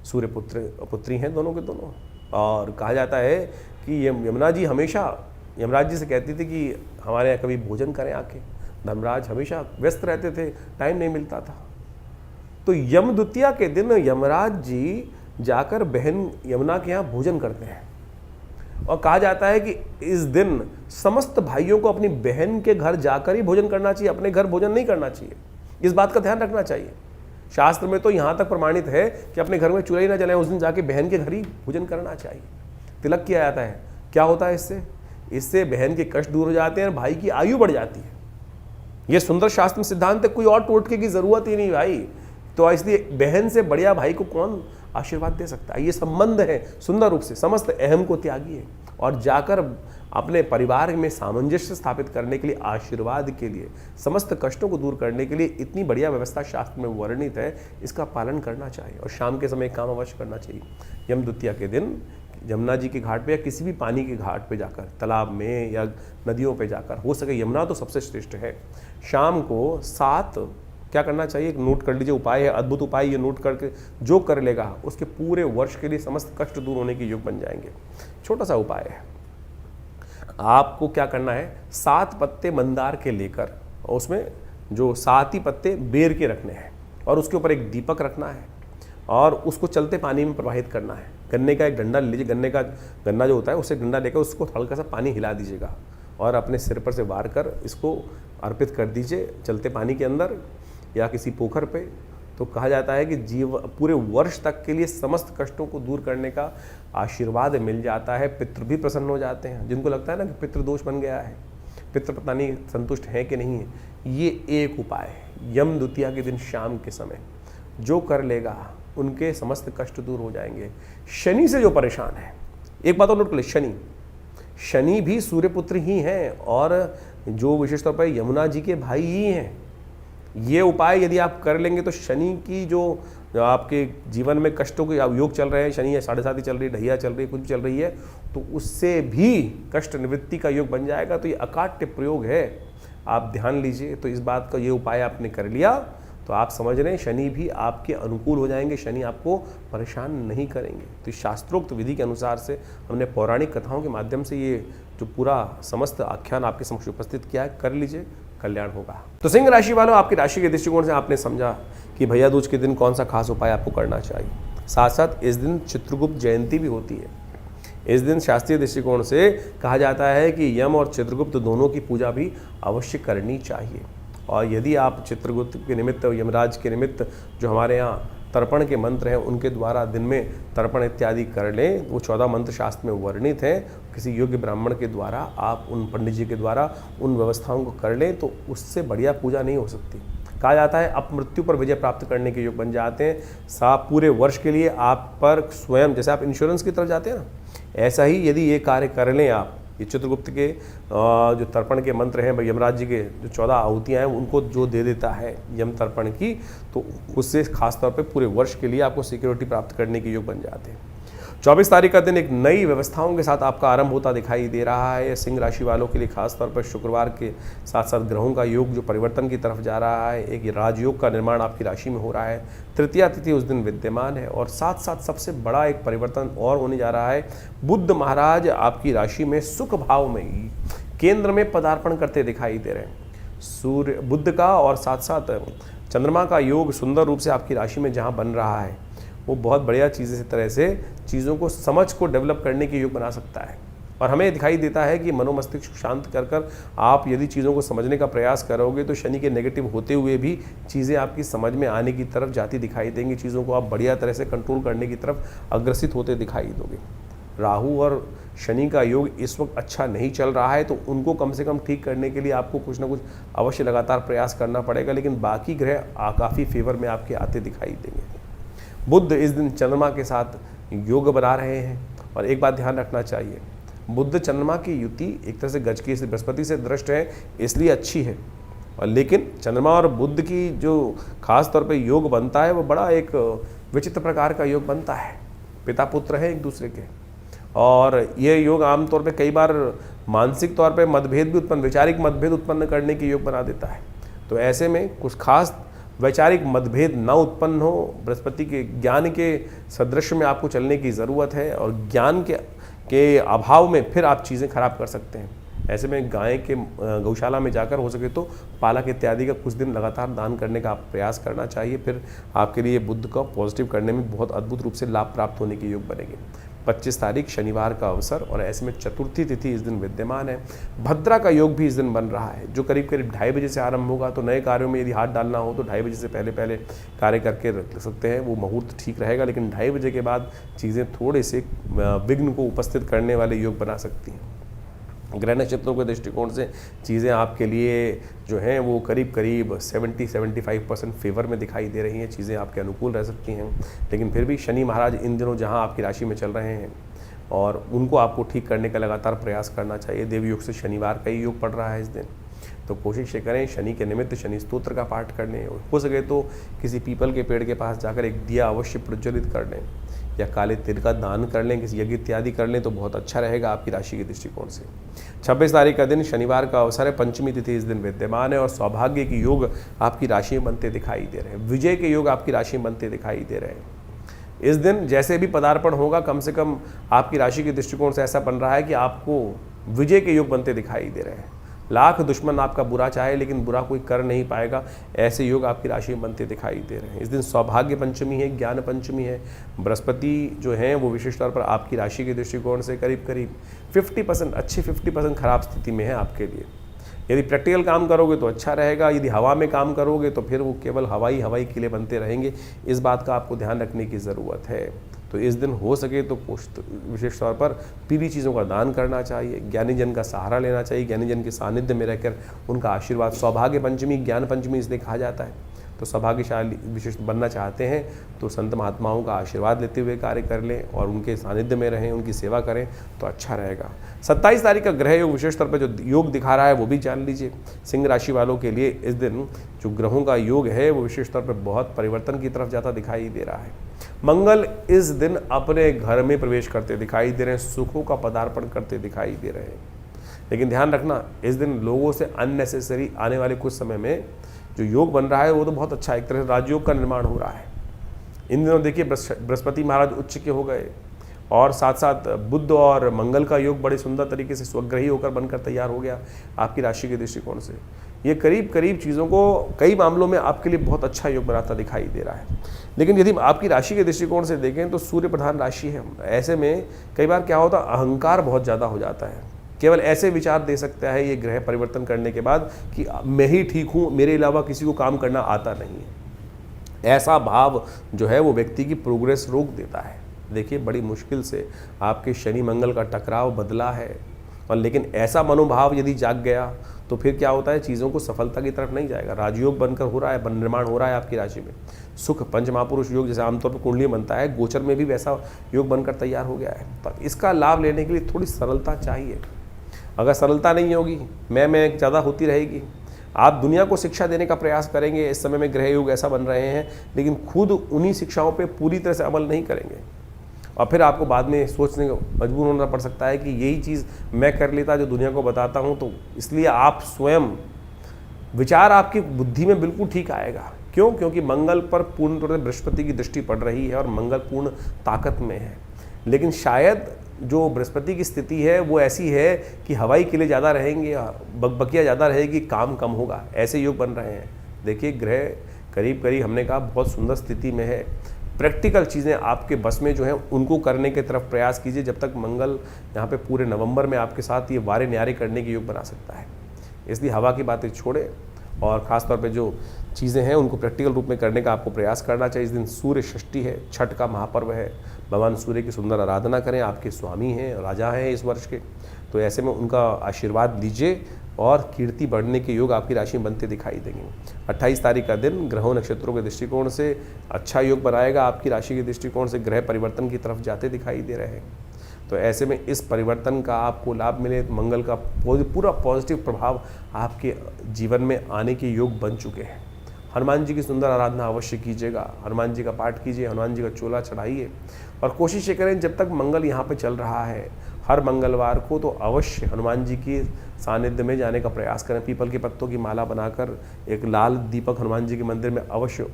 सूर्य पुत्री हैं दोनों के दोनों। और कहा जाता है कि यमुना जी हमेशा यमराज जी से कहती थी कि हमारे यहाँ कभी भोजन करें आके। धर्मराज हमेशा व्यस्त रहते थे, टाइम नहीं मिलता था। तो यम द्वितीया के दिन यमराज जी जाकर बहन यमुना के यहाँ भोजन करते हैं और कहा जाता है कि इस दिन समस्त भाइयों को अपनी बहन के घर जाकर ही भोजन करना चाहिए, अपने घर भोजन नहीं करना चाहिए। इस बात का ध्यान रखना चाहिए। शास्त्र में तो यहाँ तक प्रमाणित है कि अपने घर में चूल्हा ही ना जलाएं, उस दिन जाके बहन के घर ही भोजन करना चाहिए। तिलक किया जाता है। क्या होता है इससे बहन के कष्ट दूर हो जाते हैं और भाई की आयु बढ़ जाती है। ये सुंदर शास्त्र में सिद्धांत है, कोई और टोटके की जरूरत ही नहीं भाई। तो इसलिए बहन से बढ़िया भाई को कौन आशीर्वाद दे सकता है। ये संबंध है सुंदर रूप से, समस्त अहम को त्यागिए और जाकर अपने परिवार में सामंजस्य स्थापित करने के लिए, आशीर्वाद के लिए, समस्त कष्टों को दूर करने के लिए इतनी बढ़िया व्यवस्था शास्त्र में वर्णित है, इसका पालन करना चाहिए। और शाम के समय काम अवश्य करना चाहिए। यम द्वितीया के दिन यमुना जी के घाट पे या किसी भी पानी के घाट पे जाकर, तालाब में या नदियों पे जाकर, हो सके यमुना तो सबसे श्रेष्ठ है, शाम को 7 क्या करना चाहिए, एक नोट कर लीजिए, उपाय है, अद्भुत उपाय। ये नोट करके जो कर लेगा उसके पूरे वर्ष के लिए समस्त कष्ट दूर होने के योग बन जाएंगे। छोटा सा उपाय है, आपको क्या करना है, 7 पत्ते मंदार के लेकर और उसमें जो 7 ही पत्ते बेर के रखने हैं और उसके ऊपर एक दीपक रखना है और उसको चलते पानी में प्रवाहित करना है। गन्ने का एक डंडा लीजिए, गन्ना जो होता है उससे डंडा लेकर उसको हल्का सा पानी हिला दीजिएगा और अपने सिर पर से वार कर इसको अर्पित कर दीजिए चलते पानी के अंदर या किसी पोखर पे। तो कहा जाता है कि पूरे वर्ष तक के लिए समस्त कष्टों को दूर करने का आशीर्वाद मिल जाता है। पितृ भी प्रसन्न हो जाते हैं, जिनको लगता है ना कि पितृदोष बन गया है, पितृ पता नहीं संतुष्ट हैं कि नहीं है। ये एक उपाय है, यम द्वितीया के दिन शाम के समय जो कर लेगा उनके समस्त कष्ट दूर हो जाएंगे। शनि से जो परेशान है, एक बात और नोट कर ले, शनि भी सूर्यपुत्र ही हैं और जो विशेष तौर पर यमुना जी के भाई ही हैं। ये उपाय यदि आप कर लेंगे तो शनि की जो आपके जीवन में कष्टों के योग चल रहे हैं, शनि 7.5 चल रही है, ढैया चल रही है, कुछ भी चल रही है, तो उससे भी कष्ट निवृत्ति का योग बन जाएगा। तो ये अकाट्य प्रयोग है, आप ध्यान लीजिए। तो इस बात का ये उपाय आपने कर लिया तो आप समझ रहे हैं शनि भी आपके अनुकूल हो जाएंगे, शनि आपको परेशान नहीं करेंगे। तो इस शास्त्रोक्त विधि के अनुसार से हमने पौराणिक कथाओं के माध्यम से ये जो पूरा समस्त आख्यान आपके समक्ष उपस्थित किया है, कर लीजिए, कल्याण होगा। तो सिंह राशि वालों, आपकी राशि के दृष्टिकोण से आपने समझा कि भैया दूज के दिन कौन सा खास उपाय आपको करना चाहिए। साथ साथ इस दिन चित्रगुप्त जयंती भी होती है। इस दिन शास्त्रीय दृष्टिकोण से कहा जाता है कि यम और चित्रगुप्त दोनों की पूजा भी अवश्य करनी चाहिए। और यदि आप चित्रगुप्त के निमित्त, यमराज के निमित्त जो हमारे यहाँ तर्पण के मंत्र हैं उनके द्वारा दिन में तर्पण इत्यादि कर लें, वो 14 मंत्र शास्त्र में वर्णित हैं, किसी योग्य ब्राह्मण के द्वारा आप उन पंडित जी के द्वारा उन व्यवस्थाओं को कर लें तो उससे बढ़िया पूजा नहीं हो सकती। कहा जाता है अपमृत्यु पर विजय प्राप्त करने के योग बन जाते हैं। पूरे वर्ष के लिए आप पर स्वयं, जैसे आप इंश्योरेंस की तरफ जाते हैं ना, ऐसा ही यदि ये कार्य कर लें आप, ये चित्रगुप्त के जो तर्पण के मंत्र हैं, यमराज जी के जो 14 आहुतियाँ हैं उनको जो दे देता है यम तर्पण की, तो उससे खास तौर पे पूरे वर्ष के लिए आपको सिक्योरिटी प्राप्त करने के योग बन जाते हैं। 24 तारीख का दिन एक नई व्यवस्थाओं के साथ आपका आरंभ होता दिखाई दे रहा है। सिंह राशि वालों के लिए खास तौर पर शुक्रवार के साथ साथ ग्रहों का योग जो परिवर्तन की तरफ जा रहा है, एक राजयोग का निर्माण आपकी राशि में हो रहा है। तृतीया तिथि उस दिन विद्यमान है और साथ साथ सबसे बड़ा एक परिवर्तन और होने जा रहा है। बुध महाराज आपकी राशि में सुख भाव में केंद्र में पदार्पण करते दिखाई दे रहे हैं। सूर्य बुध का और साथ साथ चंद्रमा का योग सुंदर रूप से आपकी राशि में जहाँ बन रहा है, वो बहुत बढ़िया चीज़ इस तरह से चीज़ों को समझ को डेवलप करने के योग बना सकता है। और हमें दिखाई देता है कि मनोमस्तिष्क शांत कर कर आप यदि चीज़ों को समझने का प्रयास करोगे तो शनि के नेगेटिव होते हुए भी चीज़ें आपकी समझ में आने की तरफ जाती दिखाई देंगी। चीज़ों को आप बढ़िया तरह से कंट्रोल करने की तरफ अग्रसित होते दिखाई दोगे। राहु और शनि का योग इस वक्त अच्छा नहीं चल रहा है, तो उनको कम से कम ठीक करने के लिए आपको कुछ ना कुछ अवश्य लगातार प्रयास करना पड़ेगा। लेकिन बाकी ग्रह काफ़ी फेवर में आपके आते दिखाई देंगे। बुध इस दिन चंद्रमा के साथ योग बना रहे हैं और एक बात ध्यान रखना चाहिए, बुध चंद्रमा की युति एक तरह से गज की बृहस्पति से दृष्ट है इसलिए अच्छी है, और लेकिन चंद्रमा और बुध की जो खास तौर पे योग बनता है वो बड़ा एक विचित्र प्रकार का योग बनता है। पिता पुत्र हैं एक दूसरे के, और ये योग आमतौर पे कई बार मानसिक तौर पे मतभेद भी उत्पन्न, वैचारिक मतभेद उत्पन्न करने के योग बना देता है। तो ऐसे में कुछ खास वैचारिक मतभेद न उत्पन्न हो, बृहस्पति के ज्ञान के सदृश में आपको चलने की ज़रूरत है, और ज्ञान के अभाव में फिर आप चीज़ें खराब कर सकते हैं। ऐसे में गाय के गौशाला में जाकर हो सके तो पालक इत्यादि का कुछ दिन लगातार दान करने का आप प्रयास करना चाहिए। फिर आपके लिए बुध का पॉजिटिव करने में बहुत अद्भुत रूप से लाभ प्राप्त होने के योग बनेंगे। 25 तारीख शनिवार का अवसर और ऐसे में चतुर्थी तिथि इस दिन विद्यमान है। भद्रा का योग भी इस दिन बन रहा है, जो करीब करीब 2:30 बजे से आरंभ होगा। तो नए कार्यों में यदि हाथ डालना हो तो 2:30 बजे से पहले कार्य करके रख सकते हैं, वो मुहूर्त ठीक रहेगा। लेकिन 2:30 बजे के बाद चीज़ें थोड़े से विघ्न को उपस्थित करने वाले योग बना सकती हैं। ग्रह नक्षत्रों के दृष्टिकोण से चीज़ें आपके लिए जो हैं वो करीब करीब 70-75% फेवर में दिखाई दे रही हैं। चीज़ें आपके अनुकूल रह सकती हैं। लेकिन फिर भी शनि महाराज इन दिनों जहां आपकी राशि में चल रहे हैं और उनको आपको ठीक करने का लगातार प्रयास करना चाहिए। देव योग से शनिवार का ही योग पड़ रहा है इस दिन, तो कोशिश ये करें शनि के निमित्त शनि स्तोत्र का पाठ करने, हो सके तो किसी पीपल के पेड़ के पास जाकर एक दिया अवश्य प्रज्वलित कर लें या काले तिल का दान कर लें, किसी यज्ञ इत्यादि कर लें तो बहुत अच्छा रहेगा आपकी राशि के दृष्टिकोण से। 26 तारीख का दिन शनिवार का अवसर है, पंचमी तिथि इस दिन विद्यमान है और सौभाग्य के योग आपकी राशि में बनते दिखाई दे रहे हैं। विजय के योग आपकी राशि में बनते दिखाई दे रहे हैं। इस दिन जैसे भी पदार्पण होगा कम से कम आपकी राशि के दृष्टिकोण से ऐसा बन रहा है कि आपको विजय के योग बनते दिखाई दे रहे हैं। लाख दुश्मन आपका बुरा चाहे लेकिन बुरा कोई कर नहीं पाएगा, ऐसे योग आपकी राशि में बनते दिखाई दे रहे हैं। इस दिन सौभाग्य पंचमी है, ज्ञान पंचमी है। बृहस्पति जो है वो विशेष तौर पर आपकी राशि के दृष्टिकोण से करीब करीब 50% अच्छे 50% खराब स्थिति में है आपके लिए। यदि प्रैक्टिकल काम करोगे तो अच्छा रहेगा, यदि हवा में काम करोगे तो फिर वो केवल हवाई के लिए बनते रहेंगे। इस बात का आपको ध्यान रखने की ज़रूरत है। तो इस दिन हो सके तो विशेष तौर पर पीली चीज़ों का दान करना चाहिए, ज्ञानी जन का सहारा लेना चाहिए, ज्ञानी जन के सानिध्य में रहकर उनका आशीर्वाद। सौभाग्य पंचमी ज्ञान पंचमी इसलिए कहा जाता है। तो सौभाग्यशाली विशेष बनना चाहते हैं तो संत महात्माओं का आशीर्वाद लेते हुए कार्य कर लें और उनके सानिध्य में रहें, उनकी सेवा करें तो अच्छा रहेगा। 27 तारीख का ग्रह योग विशेष तौर पर जो योग दिखा रहा है वो भी जान लीजिए। सिंह राशि वालों के लिए इस दिन जो ग्रहों का योग है वो विशेष तौर पर बहुत परिवर्तन की तरफ जाता दिखाई दे रहा है। मंगल इस दिन अपने घर में प्रवेश करते दिखाई दे रहे हैं, सुखों का पदार्पण करते दिखाई दे रहे हैं। लेकिन ध्यान रखना इस दिन लोगों से अननेसेसरी आने वाले कुछ समय में जो योग बन रहा है वो तो बहुत अच्छा, एक तरह से राजयोग का निर्माण हो रहा है। इन दिनों देखिए बृहस्पति महाराज उच्च के हो गए और साथ साथ बुध और मंगल का योग बड़े सुंदर तरीके से स्वग्रही होकर बनकर तैयार हो गया आपकी राशि के दृष्टिकोण से। ये करीब करीब चीज़ों को कई मामलों में आपके लिए बहुत अच्छा योग बनाता दिखाई दे रहा है। लेकिन यदि आपकी राशि के दृष्टिकोण से देखें तो सूर्य प्रधान राशि है। ऐसे में कई बार क्या होता है, अहंकार बहुत ज़्यादा हो जाता है। केवल ऐसे विचार दे सकता है ये ग्रह परिवर्तन करने के बाद कि मैं ही ठीक हूँ, मेरे अलावा किसी को काम करना आता नहीं है। ऐसा भाव जो है वो व्यक्ति की प्रोग्रेस रोक देता है। देखिए बड़ी मुश्किल से आपके शनि मंगल का टकराव बदला है और लेकिन ऐसा मनोभाव यदि जाग गया तो फिर क्या होता है, चीज़ों को सफलता की तरफ नहीं जाएगा। राजयोग बनकर हो रहा है, निर्माण हो रहा है आपकी राशि में। सुख पंच महापुरुष योग जैसे आमतौर पर कुंडली बनता है, गोचर में भी वैसा योग बनकर तैयार हो गया है। तो इसका लाभ लेने के लिए थोड़ी सरलता चाहिए। अगर सरलता नहीं होगी, मैं ज़्यादा होती रहेगी। आप दुनिया को शिक्षा देने का प्रयास करेंगे, इस समय में ग्रह योग ऐसा बन रहे हैं, लेकिन खुद उन्हीं शिक्षाओं पे पूरी तरह से अमल नहीं करेंगे और फिर आपको बाद में सोचने को मजबूर होना पड़ सकता है कि यही चीज़ मैं कर लेता जो दुनिया को बताता हूँ। तो इसलिए आप स्वयं विचार आपकी बुद्धि में बिल्कुल ठीक आएगा। क्यों? क्योंकि मंगल पर पूर्ण तौर से बृहस्पति की दृष्टि पड़ रही है और मंगल पूर्ण ताकत में है। लेकिन शायद जो बृहस्पति की स्थिति है वो ऐसी है कि हवाई किले ज़्यादा रहेंगे, बकबकिया ज़्यादा रहेगी, काम कम होगा, ऐसे योग बन रहे हैं। देखिए ग्रह करीब करीब हमने कहा बहुत सुंदर स्थिति में है। प्रैक्टिकल चीज़ें आपके बस में जो है उनको करने की तरफ प्रयास कीजिए। जब तक मंगल यहाँ पे पूरे नवंबर में आपके साथ ये वारे न्यारे करने के योग बना सकता है, इसलिए हवा की बातें छोड़ें और ख़ासतौर पे जो चीज़ें हैं उनको प्रैक्टिकल रूप में करने का आपको प्रयास करना चाहिए। इस दिन सूर्य षष्ठी है, छठ का महापर्व है। भगवान सूर्य की सुंदर आराधना करें, आपके स्वामी हैं, राजा हैं इस वर्ष के, तो ऐसे में उनका आशीर्वाद लीजिए और कीर्ति बढ़ने के योग आपकी राशि में बनते दिखाई देंगे। 28 तारीख का दिन ग्रहों नक्षत्रों के दृष्टिकोण से अच्छा योग बनाएगा। आपकी राशि के दृष्टिकोण से ग्रह परिवर्तन की तरफ जाते दिखाई दे रहे हैं। तो ऐसे में इस परिवर्तन का आपको लाभ मिले, मंगल का पूरा पॉजिटिव प्रभाव आपके जीवन में आने के योग बन चुके हैं। हनुमान जी की सुंदर आराधना अवश्य कीजिएगा, हनुमान जी का पाठ कीजिए, हनुमान जी का चोला चढ़ाइए और कोशिश ये करें जब तक मंगल यहाँ पे चल रहा है हर मंगलवार को तो अवश्य हनुमान जी की सानिध्य में जाने का प्रयास करें। पीपल के पत्तों की माला बनाकर एक लाल दीपक हनुमान जी के मंदिर में अवश्य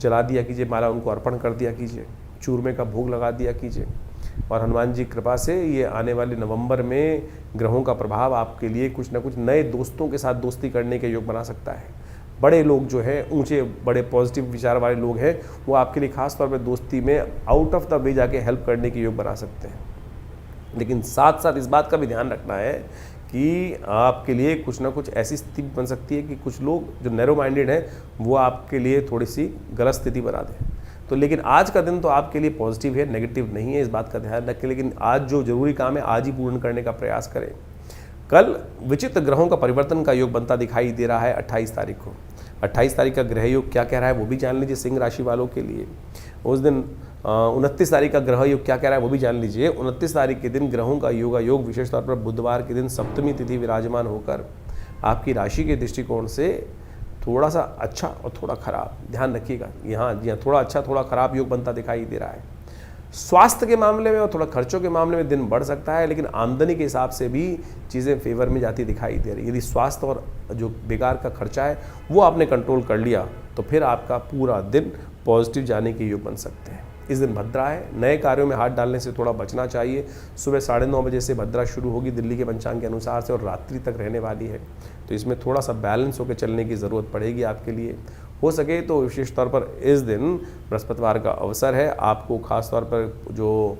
जला दिया कीजिए, माला उनको अर्पण कर दिया कीजिए, चूरमे का भोग लगा दिया कीजिए। और हनुमान जी की कृपा से ये आने वाले नवंबर में ग्रहों का प्रभाव आपके लिए कुछ ना कुछ नए दोस्तों के साथ दोस्ती करने के योग बना सकता है। बड़े लोग जो हैं, ऊंचे बड़े पॉजिटिव विचार वाले लोग हैं, वो आपके लिए खास तौर पर दोस्ती में आउट ऑफ द वे जाके हेल्प करने के योग बना सकते हैं। लेकिन साथ साथ इस बात का भी ध्यान रखना है कि आपके लिए कुछ ना कुछ ऐसी स्थिति बन सकती है कि कुछ लोग जो नैरो माइंडेड हैं वो आपके लिए थोड़ी सी गलत स्थिति बना दें। तो लेकिन आज का दिन तो आपके लिए पॉजिटिव है, नेगेटिव नहीं है, इस बात का ध्यान रखें। लेकिन आज जो जरूरी काम है आज ही पूर्ण करने का प्रयास करें। कल विचित्र ग्रहों का परिवर्तन का योग बनता दिखाई दे रहा है 28 तारीख को। 28 तारीख का ग्रह योग क्या कह रहा है वो भी जान लीजिए सिंह राशि वालों के लिए। उस दिन 29 तारीख का ग्रह योग क्या कह रहा है वो भी जान लीजिए। 29 तारीख के दिन ग्रहों का योग विशेष तौर पर बुधवार के दिन सप्तमी तिथि विराजमान होकर आपकी राशि के दृष्टिकोण से थोड़ा सा अच्छा और थोड़ा खराब, ध्यान रखिएगा यहाँ जी हाँ, थोड़ा अच्छा थोड़ा खराब योग बनता दिखाई दे रहा है। स्वास्थ्य के मामले में और थोड़ा खर्चों के मामले में दिन बढ़ सकता है, लेकिन आमदनी के हिसाब से भी चीज़ें फेवर में जाती दिखाई दे रही है। यदि स्वास्थ्य और जो बेकार का खर्चा है वो आपने कंट्रोल कर लिया तो फिर आपका पूरा दिन पॉजिटिव जाने के योग बन सकते हैं। इस दिन भद्रा है, नए कार्यों में हाथ डालने से थोड़ा बचना चाहिए। सुबह 9:30 बजे से भद्रा शुरू होगी दिल्ली के पंचांग के अनुसार से और रात्रि तक रहने वाली है, तो इसमें थोड़ा सा बैलेंस होकर चलने की ज़रूरत पड़ेगी आपके लिए। हो सके तो विशेष तौर पर इस दिन बृहस्पतिवार का अवसर है, आपको खास तौर पर जो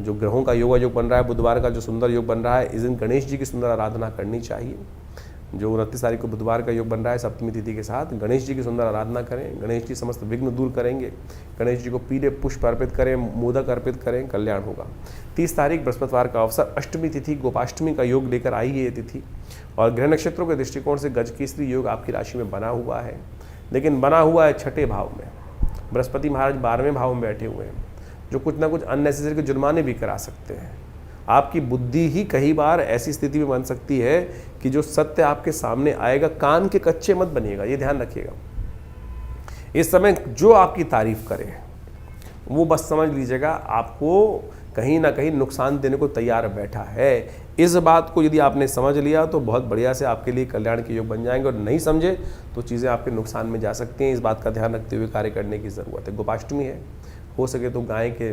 ग्रहों का योग बन रहा है, बुधवार का जो सुंदर योग बन रहा है, इस दिन गणेश जी की सुंदर आराधना करनी चाहिए। जो 29 तारीख को बुधवार का योग बन रहा है सप्तमी तिथि के साथ, गणेश जी की सुंदर आराधना करें। गणेश जी समस्त विघ्न दूर करेंगे। गणेश जी को पीले पुष्प अर्पित करें, मोदक अर्पित करें, कल्याण होगा। 30 तारीख बृहस्पतिवार का अवसर, अष्टमी तिथि, गोपाष्टमी का योग लेकर आई है ये तिथि। और ग्रह नक्षत्रों के दृष्टिकोण से गज केसरी योग आपकी राशि में बना हुआ है, लेकिन बना हुआ है 6ठे भाव में। बृहस्पति महाराज 12वें भाव में बैठे हुए हैं, जो कुछ ना कुछ अननेसेसरी के जुर्माने भी करा सकते हैं। आपकी बुद्धि ही कई बार ऐसी स्थिति में बन सकती है कि जो सत्य आपके सामने आएगा, कान के कच्चे मत बनिएगा, ये ध्यान रखिएगा। इस समय जो आपकी तारीफ करे वो बस समझ लीजिएगा आपको कहीं ना कहीं नुकसान देने को तैयार बैठा है। इस बात को यदि आपने समझ लिया तो बहुत बढ़िया से आपके लिए कल्याण के योग बन जाएंगे, और नहीं समझे तो चीज़ें आपके नुकसान में जा सकती हैं। इस बात का ध्यान रखते हुए कार्य करने की ज़रूरत है। गोपाष्टमी है, हो सके तो गाय के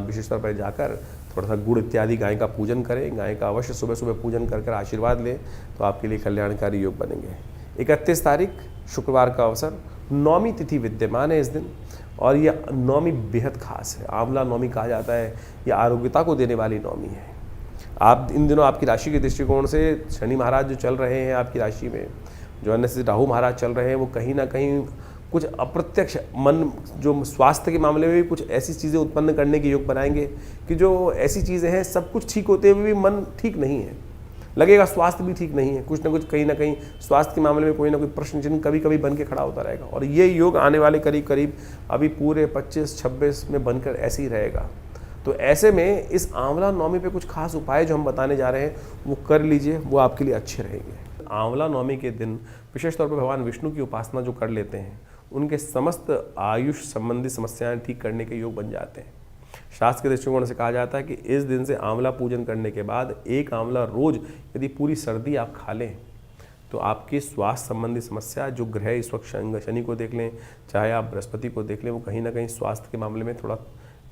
विशेष तौर पर जाकर थोड़ा सा गुड़ इत्यादि गाय का पूजन करें। गाय का अवश्य सुबह सुबह पूजन कर आशीर्वाद लें तो आपके लिए कल्याणकारी योग बनेंगे। 31 तारीख शुक्रवार का अवसर, नौमी तिथि विद्यमान है इस दिन, और ये नौमी बेहद खास है। आंवला नौमी कहा जाता है, ये आरोग्यता को देने वाली नौमी है। आप इन दिनों आपकी राशि के दृष्टिकोण से शनि महाराज जो चल रहे हैं आपकी राशि में, जो अन्य से राहु महाराज चल रहे हैं, वो कहीं ना कहीं कुछ अप्रत्यक्ष मन, जो स्वास्थ्य के मामले में भी कुछ ऐसी चीज़ें उत्पन्न करने के योग बनाएंगे कि जो ऐसी चीज़ें हैं सब कुछ ठीक होते हुए भी मन ठीक नहीं है, लगेगा स्वास्थ्य भी ठीक नहीं है। कुछ ना कुछ कहीं ना कहीं स्वास्थ्य के मामले में कोई ना कोई प्रश्न चिन्ह कभी कभी बन के खड़ा होता रहेगा, और ये योग आने वाले करीब करीब अभी पूरे 25-26 में बनकर ऐसे ही रहेगा। तो ऐसे में इस आंवला नौमी पे कुछ खास उपाय जो हम बताने जा रहे हैं वो कर लीजिए, वो आपके लिए अच्छे रहेंगे। आंवला नौमी के दिन विशेष तौर पर भगवान विष्णु की उपासना जो कर लेते हैं उनके समस्त आयुष संबंधी समस्याएं ठीक करने के योग बन जाते हैं। शास्त्र के दृष्टिकोण से कहा जाता है कि इस दिन से आंवला पूजन करने के बाद एक आंवला रोज यदि पूरी सर्दी आप खा लें तो आपकी स्वास्थ्य संबंधी समस्या, जो ग्रह इस वक्त शनि को देख लें चाहे आप बृहस्पति को देख लें, वो कहीं ना कहीं स्वास्थ्य के मामले में थोड़ा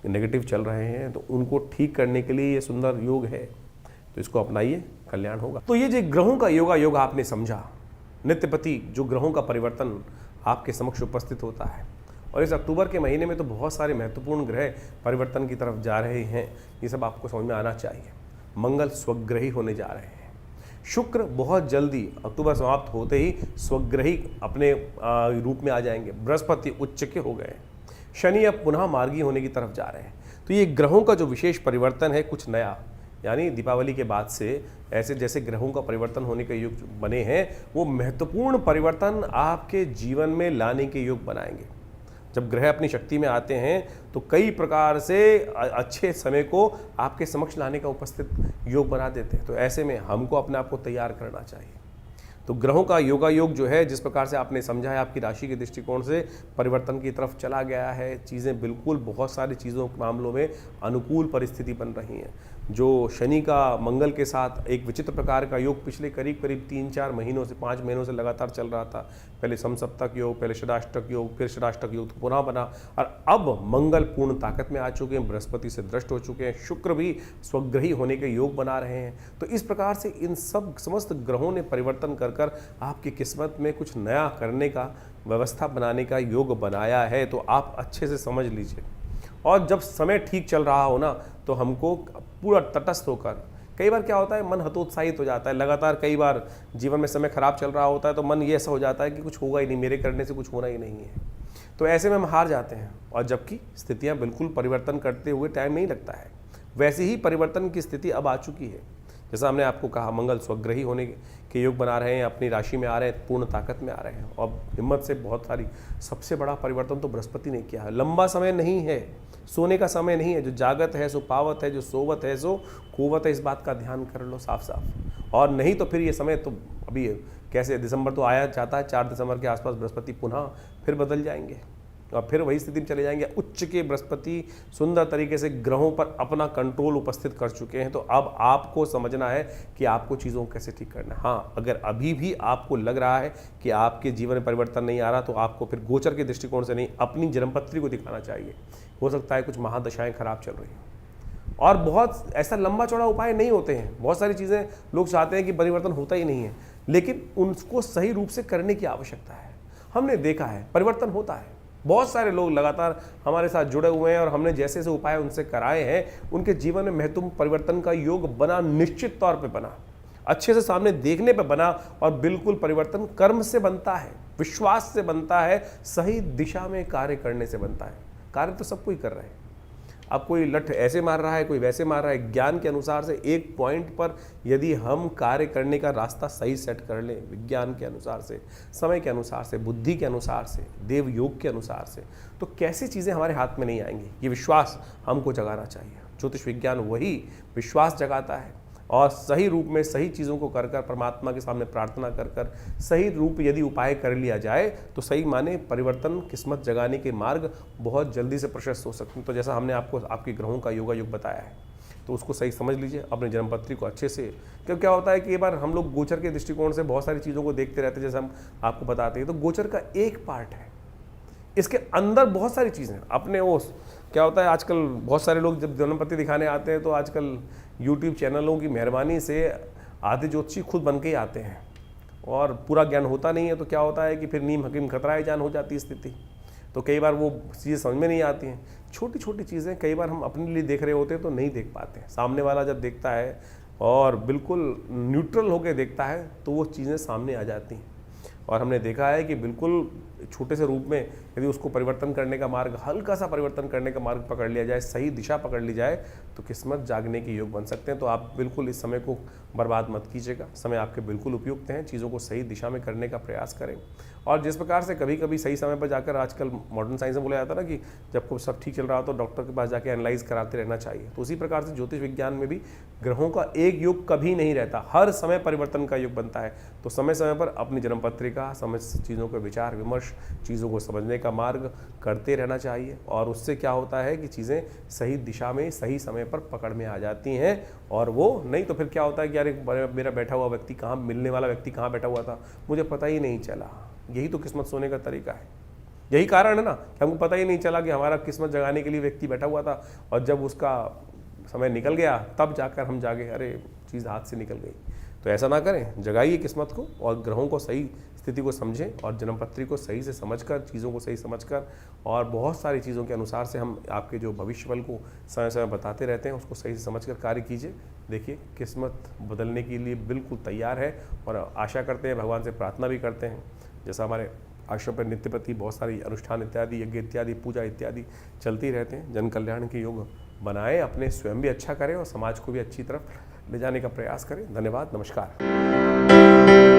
नेगेटिव चल रहे हैं, तो उनको ठीक करने के लिए ये सुंदर योग है, तो इसको अपनाइए, कल्याण होगा। तो ये जो ग्रहों का योग आपने समझा, नित्यपति जो ग्रहों का परिवर्तन आपके समक्ष उपस्थित होता है, और इस अक्टूबर के महीने में तो बहुत सारे महत्वपूर्ण ग्रह परिवर्तन की तरफ जा रहे हैं, ये सब आपको समझ में आना चाहिए। मंगल स्वग्रही होने जा रहे हैं, शुक्र बहुत जल्दी अक्टूबर समाप्त होते ही स्वग्रही अपने रूप में आ जाएंगे, बृहस्पति उच्च के हो गए, शनि अब पुनः मार्गी होने की तरफ जा रहे हैं। तो ये ग्रहों का जो विशेष परिवर्तन है कुछ नया, यानी दीपावली के बाद से ऐसे जैसे ग्रहों का परिवर्तन होने के योग बने हैं, वो महत्वपूर्ण परिवर्तन आपके जीवन में लाने के योग बनाएंगे। जब ग्रह अपनी शक्ति में आते हैं तो कई प्रकार से अच्छे समय को आपके समक्ष लाने का उपस्थित योग बना देते हैं। तो ऐसे में हमको अपने आप को तैयार करना चाहिए। तो ग्रहों का योग जो है, जिस प्रकार से आपने समझा है, आपकी राशि के दृष्टिकोण से परिवर्तन की तरफ चला गया है। चीज़ें बिल्कुल बहुत सारी चीज़ों के मामलों में अनुकूल परिस्थिति बन रही हैं। जो शनि का मंगल के साथ एक विचित्र प्रकार का योग पिछले करीब करीब 3-4 महीनों से 5 महीनों से लगातार चल रहा था। पहले समसप्तक योग, पहले षडाष्टक योग, फिर षडाष्टक योग तो पुनः बना, और अब मंगल पूर्ण ताकत में आ चुके हैं, बृहस्पति से दृष्ट हो चुके हैं, शुक्र भी स्वग्रही होने के योग बना रहे हैं। तो इस प्रकार से इन सब समस्त ग्रहों ने परिवर्तन कर कर आपकी किस्मत में कुछ नया करने का, व्यवस्था बनाने का योग बनाया है। तो आप अच्छे से समझ लीजिए, और जब समय ठीक चल रहा हो ना, तो हमको पूरा तटस्थ होकर, कई बार क्या होता है मन हतोत्साहित हो जाता है, लगातार कई बार जीवन में समय खराब चल रहा होता है तो मन ये ऐसा हो जाता है कि कुछ होगा ही नहीं, मेरे करने से कुछ होना ही नहीं है, तो ऐसे में हम हार जाते हैं। और जबकि स्थितियां बिल्कुल परिवर्तन करते हुए टाइम नहीं लगता है, वैसे ही परिवर्तन की स्थिति अब आ चुकी है। जैसा हमने आपको कहा, मंगल स्वग्रही होने के योग बना रहे हैं, अपनी राशि में आ रहे हैं, पूर्ण ताकत में आ रहे हैं, और हिम्मत से बहुत सारी, सबसे बड़ा परिवर्तन तो बृहस्पति ने किया है। लंबा समय नहीं है, सोने का समय नहीं है, जो जागत है सो पावत है, जो सोवत है सो कुवत है, इस बात का ध्यान कर लो साफ साफ। और नहीं तो फिर ये समय तो अभी कैसे, दिसंबर तो आया जाता है, 4 दिसंबर के आसपास बृहस्पति पुनः फिर बदल जाएंगे और फिर वही स्थिति में चले जाएंगे। उच्च के बृहस्पति सुंदर तरीके से ग्रहों पर अपना कंट्रोल उपस्थित कर चुके हैं। तो अब आपको समझना है कि आपको चीज़ों को कैसे ठीक करना है। हाँ, अगर अभी भी आपको लग रहा है कि आपके जीवन में परिवर्तन नहीं आ रहा, तो आपको फिर गोचर के दृष्टिकोण से नहीं, अपनी जन्मपत्री को दिखाना चाहिए। हो सकता है कुछ महादशाएं खराब चल रही हैं, और बहुत ऐसा लंबा चौड़ा उपाय नहीं होते हैं। बहुत सारी चीज़ें लोग चाहते हैं कि परिवर्तन होता ही नहीं है, लेकिन उनको सही रूप से करने की आवश्यकता है। हमने देखा है परिवर्तन होता है, बहुत सारे लोग लगातार हमारे साथ जुड़े हुए हैं, और हमने जैसे जैसे उपाय उनसे कराए हैं, उनके जीवन में महत्वपूर्ण परिवर्तन का योग बना, निश्चित तौर पे बना, अच्छे से सामने देखने पे बना। और बिल्कुल परिवर्तन कर्म से बनता है, विश्वास से बनता है, सही दिशा में कार्य करने से बनता है। कार्य तो सब कोई कर रहे हैं, अब कोई लठ ऐसे मार रहा है, कोई वैसे मार रहा है। ज्ञान के अनुसार से एक पॉइंट पर यदि हम कार्य करने का रास्ता सही सेट कर लें, विज्ञान के अनुसार से, समय के अनुसार से, बुद्धि के अनुसार से, देव योग के अनुसार से, तो कैसी चीज़ें हमारे हाथ में नहीं आएंगी। ये विश्वास हमको जगाना चाहिए। ज्योतिष विज्ञान वही विश्वास जगाता है, और सही रूप में सही चीज़ों को कर कर, परमात्मा के सामने प्रार्थना कर कर, सही रूप यदि उपाय कर लिया जाए, तो सही माने परिवर्तन, किस्मत जगाने के मार्ग बहुत जल्दी से प्रशस्त हो सकते हैं। तो जैसा हमने आपको आपके ग्रहों का योगा योग बताया है, तो उसको सही समझ लीजिए, अपनी जन्मपत्री को अच्छे से। क्योंकि क्या होता है कि एक बार हम लोग गोचर के दृष्टिकोण से बहुत सारी चीज़ों को देखते रहते हैं, जैसे हम आपको बताते हैं, तो गोचर का एक पार्ट है, इसके अंदर बहुत सारी चीज़ें अपने ओस। क्या होता है आजकल बहुत सारे लोग जब जन्मपत्री दिखाने आते हैं, तो आजकल यूट्यूब चैनलों की मेहरबानी से आधे ज्योतिषी खुद बन के ही आते हैं, और पूरा ज्ञान होता नहीं है। तो क्या होता है कि फिर नीम हकीम खतराए जान हो जाती है स्थिति। तो कई बार वो चीज़ें समझ में नहीं आती हैं, छोटी छोटी चीज़ें कई बार हम अपने लिए देख रहे होते हैं तो नहीं देख पाते हैं। सामने वाला जब देखता है और बिल्कुल न्यूट्रल होकर देखता है, तो वो चीज़ें सामने आ जाती हैं। और हमने देखा है कि बिल्कुल छोटे से रूप में यदि उसको परिवर्तन करने का मार्ग, हल्का सा परिवर्तन करने का मार्ग पकड़ लिया जाए, सही दिशा पकड़ ली जाए, तो किस्मत जागने के योग बन सकते हैं। तो आप बिल्कुल इस समय को बर्बाद मत कीजिएगा, समय आपके बिल्कुल उपयुक्त हैं, चीज़ों को सही दिशा में करने का प्रयास करें। और जिस प्रकार से कभी कभी सही समय पर जाकर, आजकल मॉडर्न साइंस में बोला जाता है ना कि जब को सब ठीक चल रहा हो तो डॉक्टर के पास जाके एनालाइज कराते रहना चाहिए, तो उसी प्रकार से ज्योतिष विज्ञान में भी ग्रहों का एक योग कभी नहीं रहता, हर समय परिवर्तन का योग बनता है। तो समय समय पर अपनी जन्मपत्रिका, समझ चीज़ों का विचार विमर्श, चीज़ों को समझने का मार्ग करते रहना चाहिए, और उससे क्या होता है कि चीज़ें सही दिशा में सही समय पर पकड़ में आ जाती हैं। और वो नहीं तो फिर क्या होता है कि यार मेरा बैठा हुआ व्यक्ति कहाँ, मिलने वाला व्यक्ति कहाँ बैठा हुआ था, मुझे पता ही नहीं चला। यही तो किस्मत सोने का तरीका है, यही कारण है ना कि हमको पता ही नहीं चला कि हमारा किस्मत जगाने के लिए व्यक्ति बैठा हुआ था, और जब उसका समय निकल गया तब जाकर हम जागे, अरे चीज़ हाथ से निकल गई। तो ऐसा ना करें, जगाइए किस्मत को, और ग्रहों को सही स्थिति को समझें, और जन्मपत्री को सही से समझकर, चीज़ों को सही समझकर, और बहुत सारी चीज़ों के अनुसार से हम आपके जो भविष्यफल को समय समय बताते रहते हैं, उसको सही से समझकर कार्य कीजिए। देखिए किस्मत बदलने के लिए बिल्कुल तैयार है, और आशा करते हैं, भगवान से प्रार्थना भी करते हैं। जैसा हमारे आश्रम पर नित्य प्रति बहुत सारी अनुष्ठान इत्यादि, यज्ञ इत्यादि, पूजा इत्यादि चलती रहते हैं। जन कल्याण के योग बनाएं, अपने स्वयं भी अच्छा करें और समाज को भी अच्छी तरफ ले जाने का प्रयास करें। धन्यवाद, नमस्कार।